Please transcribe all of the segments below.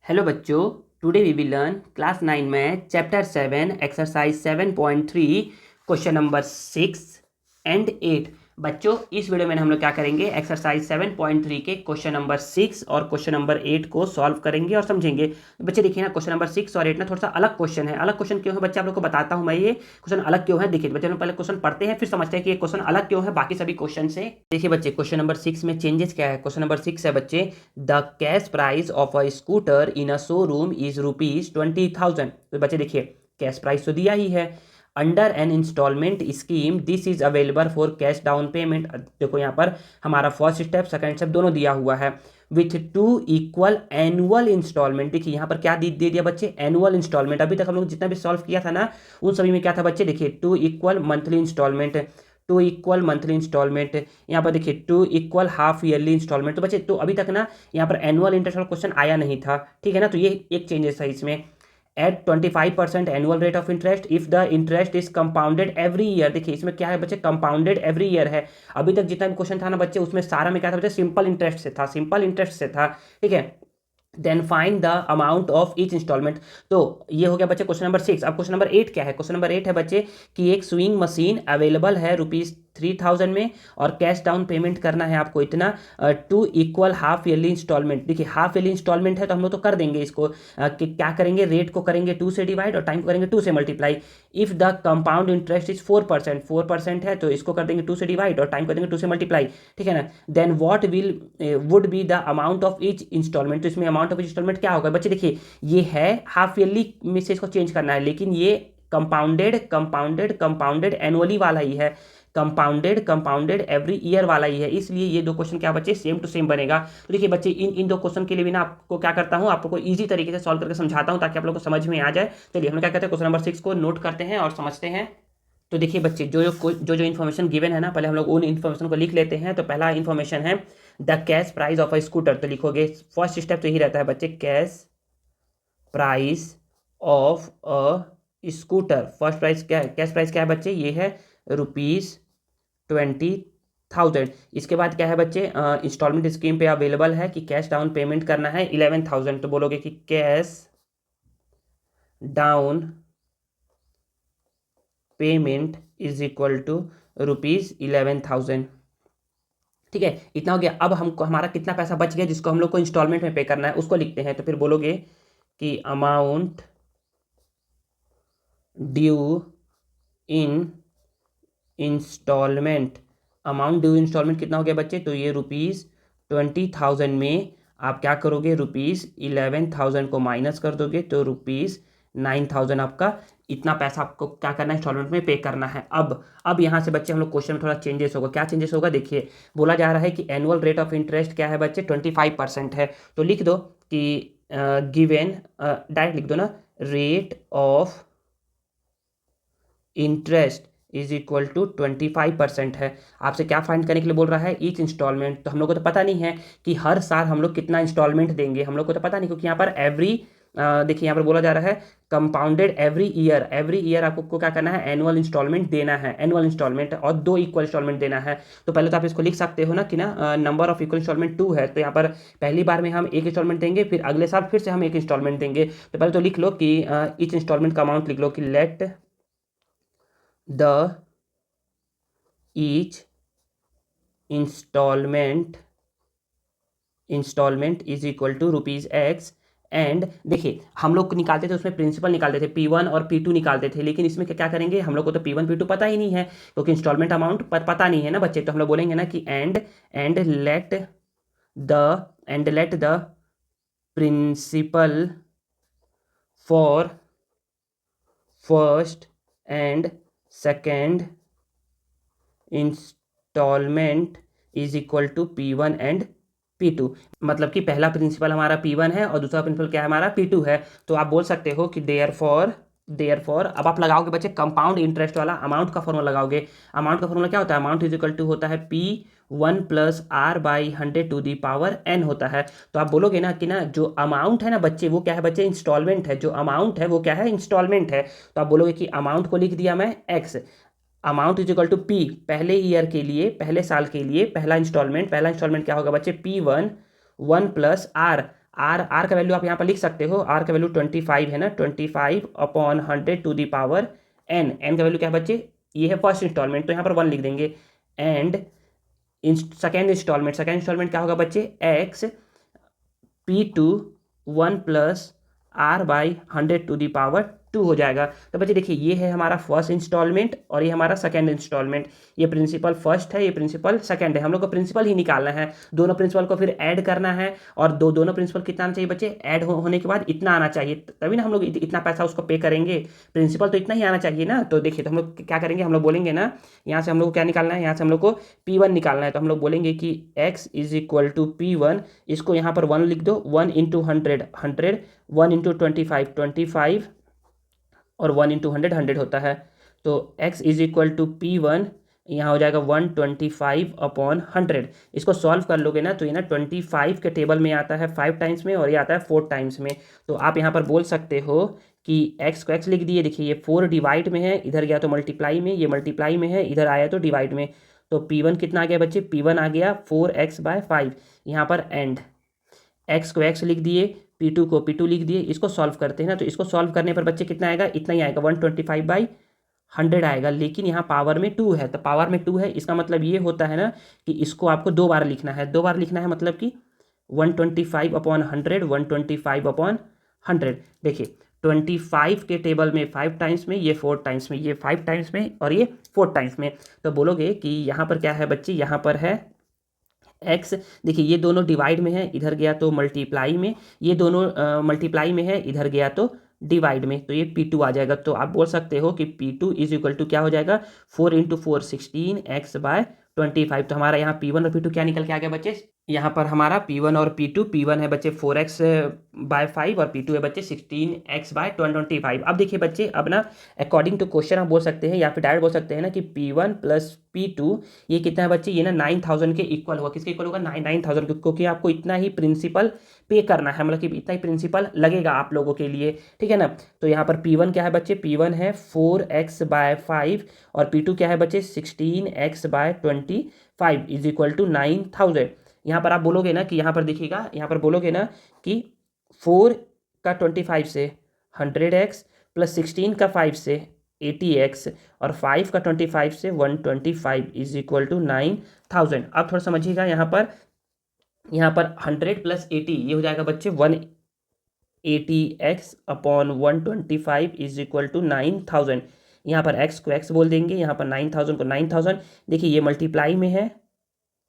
Hello बच्चों, today we will learn class 9 में chapter 7 exercise 7.3 question number 6 and 8। बच्चों, इस वीडियो में हम लोग क्या करेंगे, एक्सरसाइज 7.3 के क्वेश्चन नंबर 6 और क्वेश्चन नंबर 8 को सॉल्व करेंगे और समझेंगे। बच्चे देखिए ना, क्वेश्चन नंबर 6 और 8 ना थोड़ा सा अलग क्वेश्चन है। अलग क्वेश्चन क्यों है बच्चे, आप लोग को बताता हूँ मैं। ये क्वेश्चन अलग क्यों है, देखिए बच्चे, हम पहले क्वेश्चन पढ़ते हैं फिर समझते हैं कि ये क्वेश्चन अलग क्यों है बाकी सभी क्वेश्चन से। देखिए बच्चे, क्वेश्चन नंबर 6 में चेंजेस क्या है। क्वेश्चन नंबर 6 है बच्चे, the cash price of a scooter in a showroom is ₹20,000। तो बच्चे देखिए, कैश प्राइस तो दिया ही है। Under an instalment scheme this is available for cash down payment. देखो यहाँ पर हमारा फर्स्ट स्टेप सेकंड स्टेप दोनों दिया हुआ है। With 2 equal annual instalment. देखिए यहाँ पर क्या दे दिया बच्चे, एनुअल इंस्टॉलमेंट। अभी तक हम लोग जितना भी सॉल्व किया था ना, उन सभी में क्या था बच्चे, देखिए 2 equal monthly instalment, 2 equal monthly instalment. यहाँ पर देखिए 2 इक्वल हाफ ईयरली इंस्टॉलमेंट। तो बच्चे, तो अभी तक ना यहाँ पर एनुअल इंटरेस्ट वाला क्वेश्चन आया नहीं था, ठीक है ना। तो ये एक चेंजेस है इसमें। At 25% annual rate of interest if the interest is compounded every year. देखिए इसमें क्या है बच्चे, कंपाउंडेड एवरी ईयर है। अभी तक जितना भी क्वेश्चन था ना बच्चे, उसमें सारा में क्या था बच्चे, सिंपल इंटरेस्ट से था, सिंपल इंटरेस्ट से था, ठीक है। Then find the amount of each instalment. तो ये हो गया बच्चे क्वेश्चन नंबर 6। अब क्वेश्चन नंबर 8 क्या है। क्वेश्चन नंबर 8 है बच्चे कि एक स्विंग मशीन अवेलेबल है ₹3,000 में और कैश डाउन पेमेंट करना है आपको इतना, 2 इक्वल हाफ ईयरली इंस्टॉलमेंट। देखिए हाफ ईयरली इंस्टॉलमेंट है तो हम लोग तो कर देंगे इसको, कि क्या करेंगे, रेट को करेंगे 2 से डिवाइड और टाइम को करेंगे 2 से multiply. If the compound interest is 4%, 4% है तो इसको कर देंगे 2 से डिवाइड और टाइम कर देंगे 2 से मल्टीप्लाई, ठीक है ना। Then what will would be the amount of each instalment. तो इसमें अमाउंट ऑफ ईच इंस्टॉलमेंट क्या होगा बच्चे, देखिए ये है हाफ ईयरली में से इसको चेंज करना है, लेकिन ये कंपाउंडेड कंपाउंडेड कंपाउंडेड एनुअली वाला ही है, कंपाउंडेड कंपाउंडेड एवरी ईयर वाला ही है, इसलिए ये दो क्वेश्चन क्या बच्चे, सेम टू सेम बनेगा। तो देखिए बच्चे, इन इन दो क्वेश्चन के लिए भी ना आपको क्या करता हूँ, आपको इजी तरीके से सॉल्व करके समझाता हूँ ताकि आप लोग को समझ में आ जाए। चलिए हम क्या कहते हैं, क्वेश्चन नंबर 6 को नोट करते हैं और समझते हैं। तो देखिए बच्चे, जो इन्फॉर्मेशन गिवन है ना, पहले हम लोग उन इन्फॉर्मेशन को लिख लेते हैं। तो पहला इन्फॉर्मेशन है the cash price of a scooter. तो लिखोगे, फर्स्ट स्टेप तो यही रहता है बच्चे, cash price of a scooter. First price क्या है, कैश प्राइस क्या है बच्चे, ये है ₹20,000। इसके बाद क्या है बच्चे, इंस्टॉलमेंट स्कीम पे अवेलेबल है कि कैश डाउन पेमेंट करना है 11,000। तो बोलोगे कि cash down payment is equal to ₹11,000, ठीक है। इतना हो गया। अब हमको हमारा कितना पैसा बच गया जिसको हम लोग को इंस्टॉलमेंट में पे करना है, उसको लिखते हैं। तो फिर बोलोगे कि amount due in instalment. Amount due instalment कितना हो गया बच्चे, तो ये ₹20,000 में आप क्या करोगे, ₹11,000 को माइनस कर दोगे तो ₹9,000 आपका इतना पैसा आपको क्या करना है, इंस्टॉलमेंट में पे करना है। अब यहाँ से बच्चे हम लोग क्वेश्चन में थोड़ा चेंजेस होगा। क्या चेंजेस होगा, देखिए बोला जा रहा है कि एनुअल रेट ऑफ इंटरेस्ट क्या है बच्चे, 25% है। तो लिख दो कि गिवेन, डायरेक्ट लिख दो ना, rate of interest is equal to 25% है। आपसे क्या फाइंड करने के लिए बोल रहा है, ईच इंस्टॉलमेंट। तो हम लोग को तो पता नहीं है कि हर साल हम लोग कितना इंस्टॉलमेंट देंगे, हम लोग को तो पता नहीं, क्योंकि यहाँ पर देखिए यहाँ पर बोला जा रहा है compounded every year. Every year आपको क्या करना है, एनुअल इंस्टॉलमेंट देना है, एनुअल इंस्टॉलमेंट, और 2 इक्वल इंस्टॉलमेंट देना है। तो पहले तो आप इसको लिख सकते हो ना कि ना नंबर ऑफ इक्वल इंस्टॉलमेंट 2 है, तो यहाँ पर पहली बार में हम एक इंस्टॉलमेंट देंगे, फिर अगले साल फिर से हम एक इंस्टॉलमेंट देंगे। तो पहले तो लिख लो कि ईच इंस्टॉलमेंट का अमाउंट लिख लो कि let the each instalment is equal to ₹X। And देखिए हम लोग निकालते थे, उसमें प्रिंसिपल निकालते थे, P1 और P2 निकालते थे, लेकिन इसमें क्या करेंगे, हम लोग को तो P1 P2 पता ही नहीं है क्योंकि इंस्टॉलमेंट अमाउंट पता नहीं है ना बच्चे। तो हम लोग बोलेंगे ना कि and let the principal for first and second instalment is equal to P1 and P2। मतलब कि पहला प्रिंसिपल हमारा P1 है और दूसरा प्रिंसिपल क्या है, हमारा P2 है। तो आप बोल सकते हो कि देयरफॉर अब आप लगाओगे बच्चे कंपाउंड इंटरेस्ट वाला अमाउंट का फॉर्मूला लगाओगे। अमाउंट का फॉर्मूला क्या होता है, अमाउंट इज इक्वल टू होता है P1 plus R/100 to the power n होता है। तो आप बोलोगे ना कि ना जो अमाउंट है ना बच्चे, वो क्या है बच्चे, इंस्टॉलमेंट है। जो अमाउंट है वो क्या है, इंस्टॉलमेंट है। तो आप बोलोगे कि अमाउंट को लिख दिया मैं X, amount is equal to P, पहले ईयर के लिए, पहले साल के लिए पहला इंस्टॉलमेंट क्या होगा बच्चे, P1 1 प्लस R। आर का वैल्यू आप यहाँ पर लिख सकते हो, आर का वैल्यू 25 है ना, 25/100 एन का वैल्यू क्या है बच्चे, ये है फर्स्ट इंस्टॉलमेंट, तो यहाँ पर 1 लिख देंगे। एंड सेकेंड इंस्टॉलमेंट क्या होगा बच्चे, एक्स P2 1+R/100 हो जाएगा। तो बच्चे देखिए ये है हमारा फर्स्ट इंस्टॉलमेंट और ये हमारा सेकंड इंस्टॉलमेंट। ये प्रिंसिपल फर्स्ट है, ये प्रिंसिपल सेकंड है, हम लोग को प्रिंसिपल ही निकालना है। दोनों प्रिंसिपल को फिर ऐड करना है और दोनों प्रिंसिपल कितना आना चाहिए बच्चे, ऐड होने के बाद इतना आना चाहिए, तभी ना हम लोग इतना पैसा उसको पे करेंगे। प्रिंसिपल तो इतना ही आना चाहिए ना। तो देखिए तो हम लोग क्या करेंगे, हम लोग बोलेंगे ना, यहाँ से हम लोग को क्या निकालना है, यहाँ से हम लोग को P1 निकालना है। तो हम लोग बोलेंगे कि x = P1, इसको यहाँ पर 1 लिख दो, 1 × 100 100, 1 × 25 25 और 1 × 100 100 होता है। तो x = P1 यहाँ हो जाएगा 125/100। इसको सॉल्व कर लोगे ना तो ये ना 25 के टेबल में आता है 5 टाइम्स में और ये आता है 4 टाइम्स में। तो आप यहाँ पर बोल सकते हो कि x को x लिख दिए। देखिए ये 4 डिवाइड में है, इधर गया तो मल्टीप्लाई में, ये मल्टीप्लाई में है, इधर आया तो डिवाइड में। तो P1 कितना आ गया बच्चे, P1 आ गया 4x/5। यहाँ पर एंड x को x लिख दिए, P2 को P2 लिख दिए। इसको सॉल्व करते हैं ना, तो इसको सॉल्व करने पर बच्चे कितना आएगा, इतना ही आएगा, 125/100 आएगा। लेकिन यहाँ पावर में 2 है, तो पावर में 2 है, इसका मतलब ये होता है ना कि इसको आपको 2 बार लिखना है। 2 बार लिखना है मतलब कि 125/100 125/100। देखिए 25 के टेबल में 5 टाइम्स में, ये 4 टाइम्स में, ये 5 टाइम्स में और ये 4 टाइम्स में। तो बोलोगे कि यहाँ पर क्या है बच्चे, यहाँ पर है x। देखिए ये दोनों डिवाइड में है, इधर गया तो मल्टीप्लाई में, ये दोनों मल्टीप्लाई में है, इधर गया तो डिवाइड में, तो ये P2 आ जाएगा। तो आप बोल सकते हो कि P2 = क्या हो जाएगा, 4 × 4 16 x/25। तो हमारा यहाँ P1 और P2 क्या निकल के आ गया बच्चे, यहाँ पर हमारा P1 और P2, P1 है बच्चे 4x/5 और P2 है बच्चे 16x/25। अब देखिए बच्चे, अब ना अकॉर्डिंग टू क्वेश्चन आप बोल सकते हैं या फिर डायरेक्ट बोल सकते हैं ना कि P1 + P2 ये कितना है बच्चे, ये ना 9000 के इक्वल होगा। किसके इक्वल होगा, 9000, क्योंकि आपको इतना ही प्रिंसिपल पे करना है, मतलब कि इतना ही प्रिंसिपल लगेगा आप लोगों के लिए, ठीक है ना। तो यहाँ पर P1 क्या है बच्चे, P1 है 4x/5 और P2 क्या है बच्चे 16x/25 = 9000। यहाँ पर आप बोलोगे ना कि यहाँ पर देखिएगा, यहाँ पर बोलोगे ना कि 4 का 25 से 100x + 16 का 5 से 80x और 5 का 25 से 125 = 9000। अब थोड़ा समझिएगा, यहाँ पर 100 + 80 ये हो जाएगा बच्चे 180x/125 = 9000। यहाँ पर x को x बोल देंगे, यहाँ पर 9000 को 9000। देखिए ये मल्टीप्लाई में है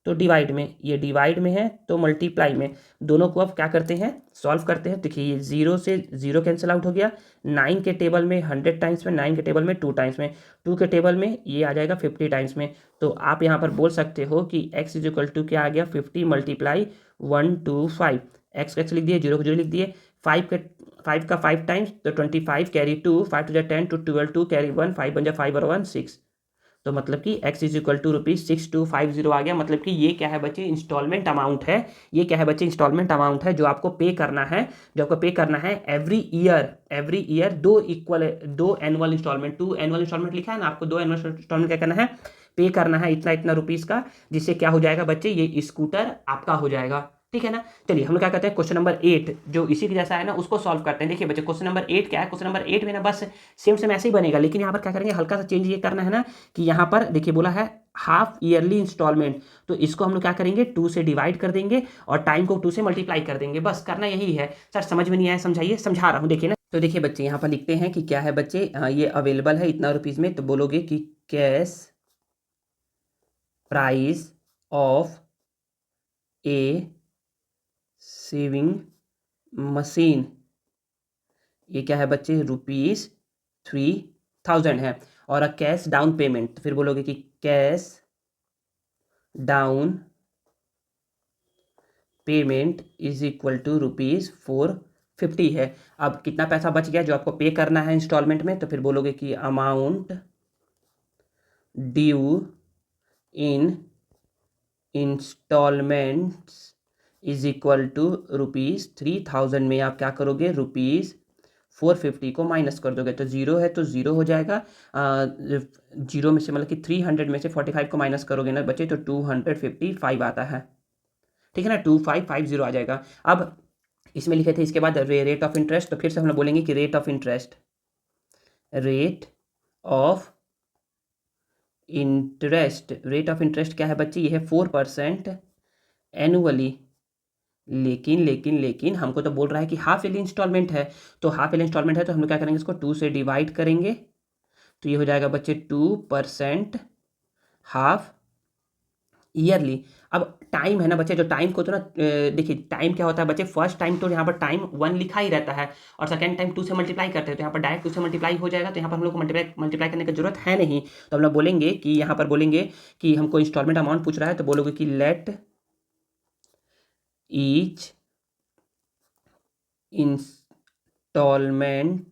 तो डिवाइड में, ये डिवाइड में है तो मल्टीप्लाई में, दोनों को अब क्या करते हैं, सॉल्व करते हैं। देखिए ये 0 से 0 कैंसिल आउट हो गया, 9 के टेबल में 100 टाइम्स में, 9 के टेबल में 2 टाइम्स में, 2 के टेबल में ये आ जाएगा 50 टाइम्स में। तो आप यहाँ पर बोल सकते हो कि x = क्या आ गया, 50 × 125। x को x लिख दिए, 0 को 0 लिख दिए, 5 का 5 टाइम्स तो 25 कैरी 2, 5 × 10 2 12 2 कैरी 1, 5 बन जा 5 और 1 6। तो मतलब कि x = ₹6250 आ गया। मतलब कि ये क्या है बच्चे, इंस्टॉलमेंट अमाउंट है। ये क्या है बच्चे, इंस्टॉलमेंट अमाउंट है जो आपको पे करना है, एवरी ईयर। दो एनुअल इंस्टॉलमेंट, 2 एनुअल इंस्टॉलमेंट लिखा है ना आपको, 2 एनुअल इंस्टॉलमेंट क्या करना है, पे करना है इतना इतना रुपीज़ का, जिससे क्या हो जाएगा बच्चे, ये स्कूटर आपका हो जाएगा, ठीक है ना। चलिए हम लोग क्या करते हैं, क्वेश्चन नंबर 8 जो इसी के जैसा है ना उसको सॉल्व करते हैं। देखिए बच्चे क्वेश्चन नंबर 8 क्या है, क्वेश्चन नंबर 8 में ना बस सेम ऐसे ही बनेगा, लेकिन यहाँ पर क्या करेंगे, हल्का सा चेंज ये करना है ना कि यहाँ पर देखिए बोला है हाफ ईयरली इंस्टॉलमेंट, तो इसको हम लोग क्या करेंगे, 2 से डिवाइड कर देंगे और टाइम को 2 से मल्टीप्लाई कर देंगे, बस करना यही है। सर समझ में नहीं आया, समझाइए, समझा रहा हूँ, देखिए ना। तो देखिए बच्चे यहाँ पर लिखते हैं कि क्या है बच्चे, ये अवेलेबल है इतना रुपीज़ में, तो बोलोगे कि cash price of A saving machine, ये क्या है बच्चे, ₹3000 है। और अ कैश डाउन पेमेंट, तो फिर बोलोगे कि कैश डाउन पेमेंट = ₹450 है। अब कितना पैसा बच गया जो आपको पे करना है इंस्टॉलमेंट में, तो फिर बोलोगे कि अमाउंट ड्यू इन इंस्टॉलमेंट्स ₹3000 में आप क्या करोगे, ₹450 को माइनस कर दोगे, तो 0 है तो 0 हो जाएगा, 0 में से मतलब कि 300 में से 45 को माइनस करोगे ना बच्चे तो 255 आता है, ठीक है ना, 2550 आ जाएगा। अब इसमें लिखे थे इसके बाद रेट ऑफ इंटरेस्ट, तो फिर से हम लोग बोलेंगे कि rate of interest, rate of interest, rate of interest क्या है बच्चे, ये है 4% एनुअली। लेकिन हमको तो बोल रहा है कि हाफ ईयरली इंस्टॉलमेंट है, तो हाफ ईयरली इंस्टॉलमेंट है तो हम लोग क्या करेंगे, इसको 2 से डिवाइड करेंगे, तो ये हो जाएगा बच्चे 2% हाफ ईयरली। अब टाइम है ना बच्चे, जो टाइम को तो ना देखिए टाइम क्या होता है बच्चे, फर्स्ट टाइम तो यहाँ पर टाइम 1 लिखा ही रहता है, और सेकंड टाइम 2 से मल्टीप्लाई करते हैं, तो यहाँ पर डायरेक्ट 2 से मल्टीप्लाई हो जाएगा, तो यहाँ पर हम लोग को मल्टीप्लाई करने की जरूरत है नहीं। तो हम लोग बोलेंगे कि यहाँ पर बोलेंगे कि हमको इंस्टॉलमेंट अमाउंट पूछ रहा है, तो बोलोगे कि let each instalment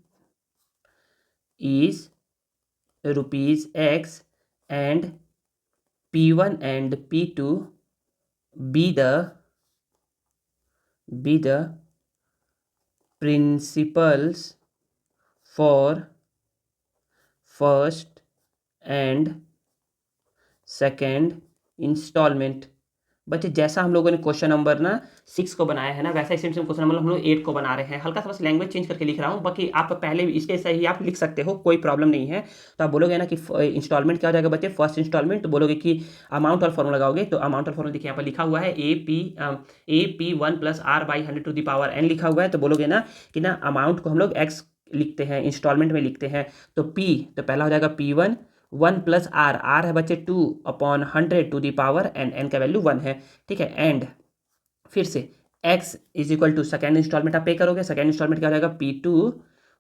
is ₹X and P1 and P2 be the principals for first and second installment। बच्चे जैसा हम लोगों ने क्वेश्चन नंबर ना 6 को बनाया है ना, वैसा इसी में क्वेश्चन नंबर हम लोग 8 को बना रहे हैं। हल्का सा बस लैंग्वेज चेंज करके लिख रहा हूँ, बाकी आप पहले इसके सही आप लिख सकते हो, कोई प्रॉब्लम नहीं है। तो आप बोलोगे ना कि इंस्टॉलमेंट क्या हो जाएगा बच्चे, फर्स्ट इंस्टॉलमेंट, तो बोलोगे कि अमाउंट और फॉर्मूला लगाओगे, तो अमाउंट और फॉर्मूला देखिए यहाँ पर लिखा हुआ है AP1 + R/100⁴ लिखा हुआ है। तो बोलोगे ना कि ना अमाउंट को हम लोग x लिखते हैं, इंस्टॉलमेंट में लिखते हैं, तो P तो पहला हो जाएगा P1 1 + R है बच्चे 2/100⁴ एंड n का वैल्यू 1 है, ठीक है। एंड फिर से x = सेकेंड इंस्टॉलमेंट आप पे करोगे, सेकेंड इंस्टॉलमेंट क्या हो जाएगा, P2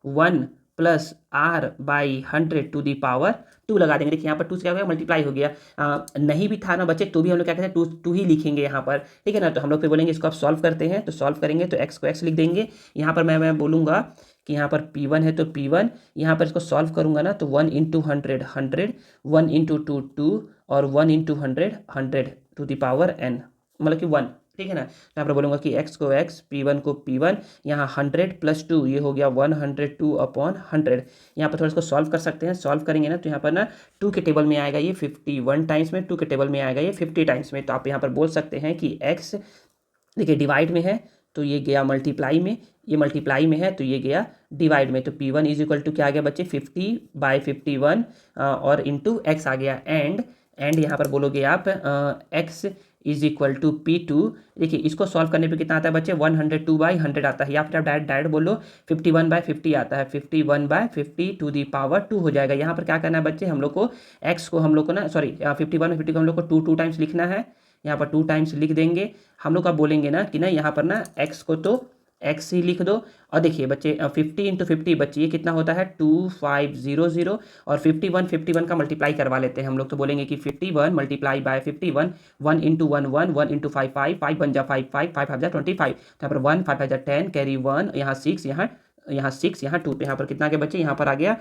1 + R/100⁴ लगा देंगे। देखिए यहाँ पर 2 से क्या हो गया, मल्टीप्लाई हो गया। नहीं भी था ना बच्चे तो भी हम लोग क्या कहते हैं, 2 ही लिखेंगे यहाँ पर, ठीक है ना। तो हम लोग फिर बोलेंगे इसको आप सॉल्व करते हैं, तो सॉल्व करेंगे तो x को x लिख देंगे। यहाँ पर मैं बोलूँगा कि यहाँ पर P1 है तो P1, यहाँ पर इसको सॉल्व करूँगा ना तो 1 × 100 100, 1 × 2 2, और 1 × 100⁴n, मतलब कि 1, ठीक है ना। यहाँ पर बोलूँगा कि x को x, P1 को P1, यहाँ 100 + 2 ये हो गया 102/100। यहाँ पर थोड़ा इसको सॉल्व कर सकते हैं, सॉल्व करेंगे ना तो यहाँ पर ना 2 के टेबल में आएगा ये 51 टाइम्स में, 2 के टेबल में आएगा ये 50 टाइम्स में। तो आप यहाँ पर बोल सकते हैं कि x देखिए डिवाइड में है तो ये गया मल्टीप्लाई में, ये मल्टीप्लाई में है तो ये गया डिवाइड में। तो P1 = क्या आ गया बच्चे, 50/51 और इंटू x आ गया। एंड यहाँ पर बोलोगे आप x = P2। देखिए इसको सॉल्व करने पे कितना आता है बच्चे, 102/100 आता है, या फिर आप डायरेक्ट बोलो 51/50 आता है, 51/50⁴ हो जाएगा। यहाँ पर क्या करना है बच्चे, हम लोग को x को हम लोग को ना 51/50 को हम लोग को 2 टाइम्स लिखना है, यहाँ पर 2 टाइम्स लिख देंगे। हम लोग का बोलेंगे ना कि ना यहाँ पर ना x को तो x ही लिख दो, और देखिए बच्चे 50 × 50 बच्चे ये कितना होता है 2500, और 51 का मल्टीप्लाई करवा लेते हैं हम लोग। तो बोलेंगे कि 51 × 51, 1 × 1 1, 1 × 5 5, 5 × 5 5, 5 × 25, तो यहाँ पर 1 5 × 10 कैरी 1, यहाँ 6, यहाँ 6, यहाँ 2, तो यहाँ पर कितना आ गया बच्चे, यहाँ पर आ गया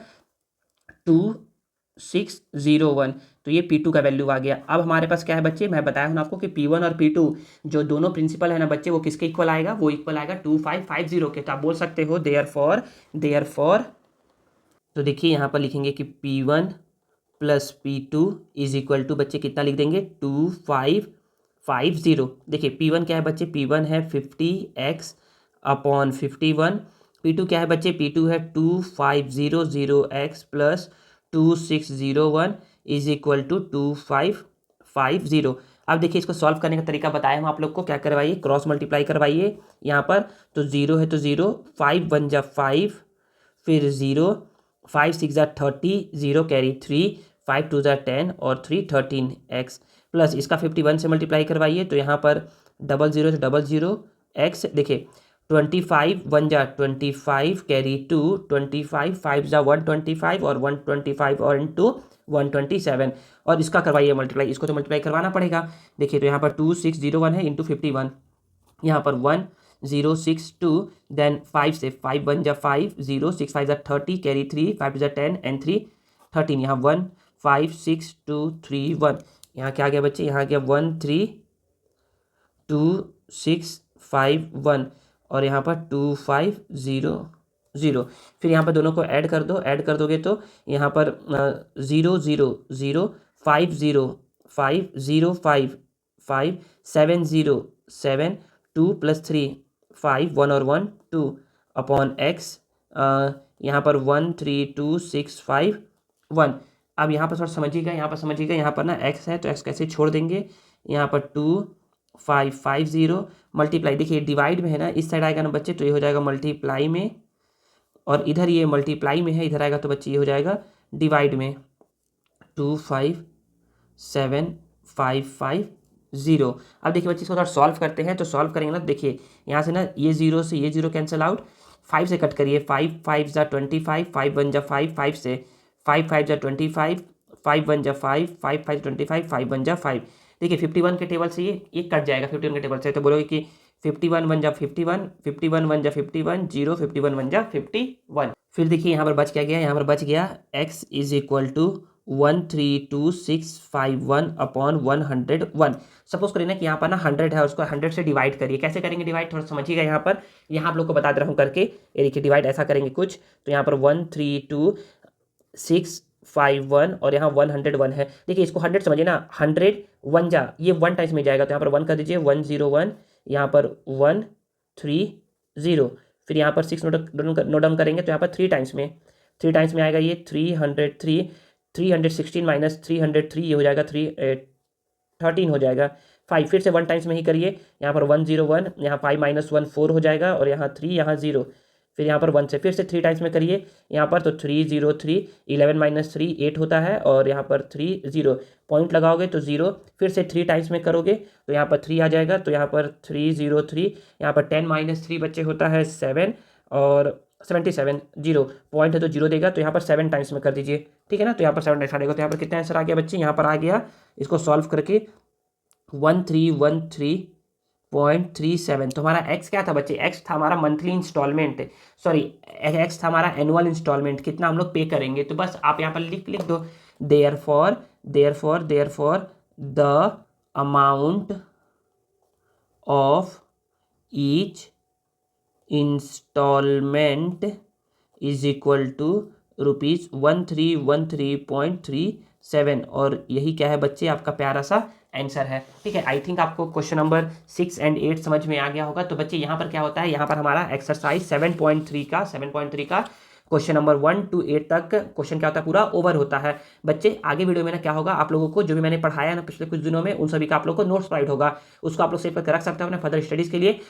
2601। तो ये P2 का वैल्यू आ गया। अब हमारे पास क्या है बच्चे, मैं बताया हूँ आपको कि P1 और P2 जो दोनों प्रिंसिपल है ना बच्चे, वो किसके इक्वल आएगा, वो इक्वल आएगा 2550 के। तो आप बोल सकते हो देयरफॉर तो देखिए यहाँ पर लिखेंगे कि P1 + P2 = बच्चे कितना लिख देंगे, 2550। देखिए P1 क्या है बच्चे, P1 है 50x/51, P2 क्या है बच्चे, P2 है 2500x + 2601 = 2550। अब देखिए इसको सॉल्व करने का तरीका बताया हम आप लोग को, क्या करवाइए, क्रॉस मल्टीप्लाई करवाइए यहाँ पर, तो 0 है तो 0, 5 × 1 = 5, फिर 0, 5 × 6 = 30, 0 कैरी 3, 5 × 2 = 10 और 3 13x, प्लस इसका 51 से मल्टीप्लाई करवाइए, तो यहाँ पर 00 से 00 x, देखिए 25 × 1 = 25 कैरी 2, 25 5 × 125 और 125 और इंटू 127, और इसका करवाइए मल्टीप्लाई, इसको तो मल्टीप्लाई करवाना पड़ेगा। देखिए तो यहाँ पर 2601 है इंटू 51, यहाँ पर 1062, देन 5 से 5 × 1 = 5, 0 6 5 = 30 कैरी 3, 5 2 = 10 एंड 3 13, यहाँ 1 5 6 2 3 1, यहाँ क्या आ गया बच्चे, यहाँ आ गया 1 3 2 6 5 1, और यहाँ पर 2 5 0 0। फिर यहाँ पर दोनों को ऐड कर दो, ऐड कर दोगे तो यहाँ पर 0 0 0 5 0 5 0 5 5 7 0 7, 2 + 3 5 1 और 1 2 अपॉन एक्स, यहाँ पर 1 3 2 6 5 1। अब यहाँ पर थोड़ा समझिएगा, यहाँ पर समझिएगा, यहाँ पर ना एक्स है तो एक्स कैसे छोड़ देंगे, यहाँ पर 2 5 5 0 मल्टीप्लाई, देखिए डिवाइड में है ना, इस साइड आएगा ना बच्चे तो ये हो जाएगा मल्टीप्लाई में, और इधर ये मल्टीप्लाई में है, इधर आएगा तो बच्चे ये हो जाएगा डिवाइड में। 2 5 7 5 5 0। अब देखिए बच्चे इसको थोड़ा सॉल्व करते हैं, तो सॉल्व करेंगे ना, देखिए यहाँ से ना ये जीरो से ये जीरो कैंसिल आउट, 5 से कट करिए, 5 5 जा 25, 5 1 जा 5, 5 से 5 5 जा 25, 5 1 जा 5, 5 5 25, 5 1 जा 5। देखिए 51 के टेबल से ये कट जाएगा, 51 के टेबल से, तो बोलोगे कि 51 1 जा 51, 51 1 जा 51 0, 51 1 जा 51। फिर देखिए यहाँ पर बच क्या गया, यहाँ पर बच गया x is equal to 132,651 upon 101। Suppose करिए ना कि यहाँ पर ना 100 है, उसको 100 से डिवाइड करिए। कैसे करेंगे डिवाइड, थोड़ा समझिएगा। यहाँ पर यहाँ आप लोग को बता दे रहा हूँ करके, ये देखिए डिवाइड ऐसा करेंगे कुछ, तो यहाँ पर 132,651 और यहाँ 101 है। देखिए इसको 100 समझिए ना, 100 1 जा, ये 1 टाइम्स में जाएगा तो यहाँ पर 1 कर दीजिए, 101, यहाँ पर 130, फिर यहाँ पर 6 नोट डाउन करेंगे तो यहाँ पर 3 टाइम्स में, 3 टाइम्स में आएगा ये 303, 316 माइनस 303 ये हो जाएगा 13 हो जाएगा। 5 फिर से 1 टाइम्स में ही करिए, यहाँ पर 101, यहाँ 5 माइनस 1 4 हो जाएगा, और यहाँ 3, यहाँ 0, फिर यहाँ पर 1 से फिर से 3 टाइम्स में करिए, यहाँ पर तो 303, 11 माइनस 3 8 होता है, और यहाँ पर 3 0 पॉइंट लगाओगे तो 0, फिर से 3 टाइम्स में करोगे तो यहाँ पर 3 आ जाएगा, तो यहाँ पर 303, यहाँ पर 10 माइनस 3 बच्चे होता है 7, और 77 0 पॉइंट है तो 0 देगा, तो यहाँ पर 7 टाइम्स में कर दीजिए, ठीक है ना। तो यहाँ पर 7 टाइम्स आ जाएगा, तो यहाँ पर कितना आंसर आ गया बच्चे, यहाँ पर आ गया, इसको सॉल्व करके 1313.37। तो हमारा एक्स क्या था बच्चे, एक्स था हमारा मंथली इंस्टॉलमेंट, सॉरी एक्स था हमारा एनुअल इंस्टॉलमेंट, कितना हम लोग पे करेंगे। तो बस आप यहाँ पर लिख दो, therefore the amount of each instalment is equal to ₹1313.37, और यही क्या है बच्चे, आपका प्यारा सा आंसर है, ठीक है। आई थिंक आपको क्वेश्चन नंबर 6 और 8 समझ में आ गया होगा। तो बच्चे यहाँ पर क्या होता है, यहाँ पर हमारा एक्सरसाइज 7.3 का क्वेश्चन नंबर 1 to 8 तक क्वेश्चन क्या होता है, पूरा ओवर होता है। बच्चे आगे वीडियो में ना क्या होगा, आप लोगों को जो भी मैंने पढ़ाया ना पिछले कुछ दिनों में, उन सभी का आप लोगों को नोट्स प्रोवाइड होगा, उसको आप लोग सेव करके रख सकते हो अपने फर्दर स्टडीज के लिए।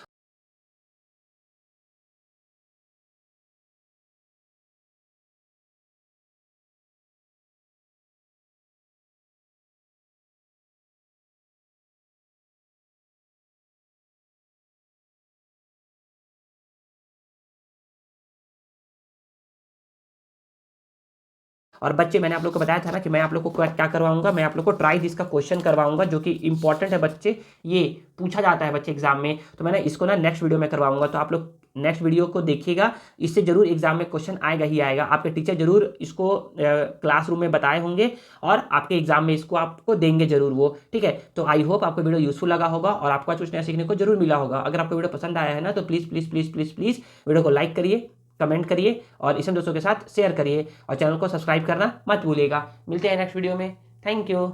और बच्चे मैंने आप लोग को बताया था ना कि मैं आप लोग को क्या करवाऊंगा, मैं आप लोग को ट्राई दिस का क्वेश्चन करवाऊंगा, जो कि इंपॉर्टेंट है बच्चे, ये पूछा जाता है बच्चे एग्जाम में। तो मैंने इसको ना नेक्स्ट वीडियो में करवाऊंगा, तो आप लोग नेक्स्ट वीडियो को देखिएगा, इससे जरूर एग्जाम में क्वेश्चन आएगा ही आएगा। आपके टीचर जरूर इसको क्लासरूम में बताए होंगे, और आपके एग्जाम में इसको आपको देंगे जरूर वो, ठीक है। तो आई होप आपको वीडियो यूजफुल लगा होगा, और आपको आज कुछ नया सीखने को जरूर मिला होगा। अगर आपको वीडियो पसंद आया है ना, तो please please please please please video को लाइक करिए, कमेंट करिए, और इसे दोस्तों के साथ शेयर करिए, और चैनल को सब्सक्राइब करना मत भूलिएगा। मिलते हैं नेक्स्ट वीडियो में, थैंक यू।